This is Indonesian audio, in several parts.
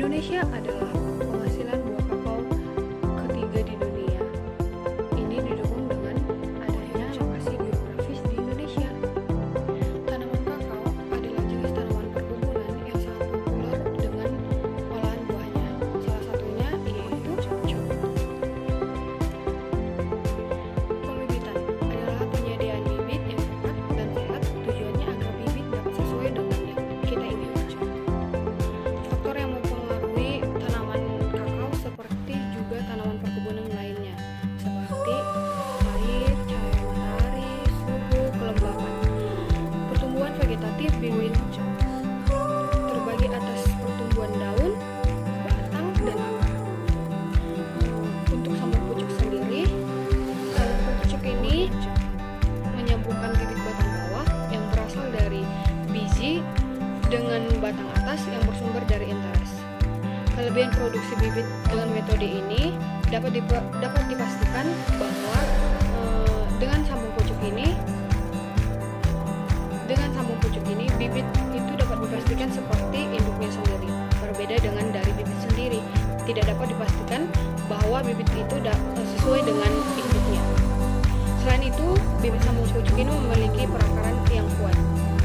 Indonesia adalah penghasilan buah kakao ketiga di dunia. Ini didukung dengan adanya lokasi geografis di Indonesia. Tanaman kakao adalah jenis tanaman perkebunan yang sangat populer dengan olahan buahnya. Salah satunya yaitu coklat. Pembibitan adalah penyediaan bibit yang tepat dan sehat, tujuannya agar bibit dapat sesuai dengan yang kita inginkan. Faktor yang mempengaruhi tanaman kakao seperti juga tanaman perkebunan lainnya, seperti air, cahaya matahari, suhu, kelembapan. Pertumbuhan vegetatif bibit terbagi atas pertumbuhan daun, batang, dan akar. Untuk sambung pucuk sendiri, sambung pucuk ini menyambungkan bibit batang bawah yang berasal dari biji dengan batang atas yang bersumber dari intares. Kelebihan produksi bibit dengan metode ini dapat dipastikan bahwa dengan sambung pucuk ini bibit itu dapat dipastikan seperti induknya sendiri. Berbeda dengan dari bibit sendiri, tidak dapat dipastikan bahwa bibit itu sesuai dengan induknya. Selain itu, bibit sambung pucuk ini memiliki perakaran yang kuat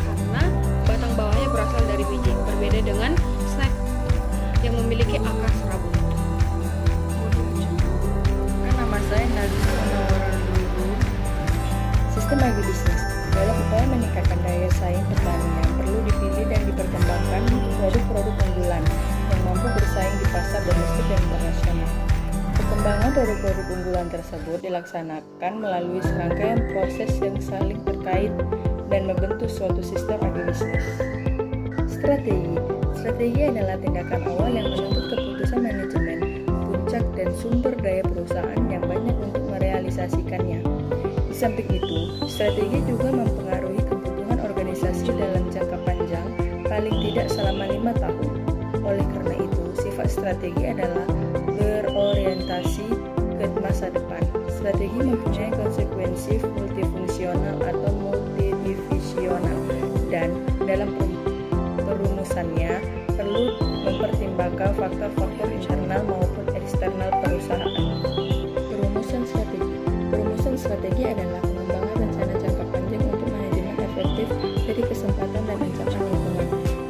karena batang bawahnya berasal dari biji, berbeda dengan snack yang memiliki akar serabut. Nama saya Nagita Nawaranduru. Sistem agribisnis dalam upaya meningkatkan daya saing pertanian perlu dipilih dan diperkembangkan produk-produk unggulan yang mampu bersaing di pasar domestik dan internasional. Perkembangan produk-produk unggulan tersebut dilaksanakan melalui serangkaian proses yang saling terkait dan membentuk suatu sistem agribisnis. Strategi adalah tindakan awal yang menuntut keputusan manajemen, puncak dan sumber daya perusahaan yang banyak untuk merealisasikannya. Di samping itu, strategi juga mempengaruhi kebutuhan organisasi dalam jangka panjang, paling tidak selama 5 tahun. Oleh karena itu, sifat strategi adalah berorientasi ke masa depan. Strategi mempunyai konsekuensi multifungsional atau multidivisional, dan dalam perumusannya perlu mempertimbangkan faktor-faktor internal maupun eksternal perusahaan. Perumusan strategi adalah pengembangan rencana jangka panjang untuk manajemen efektif dari kesempatan dan ancaman lingkungan.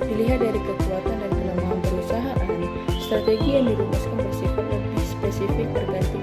Dilihat dari kekuatan dan kelemahan perusahaan, strategi yang dirumuskan bersifat lebih spesifik tergantung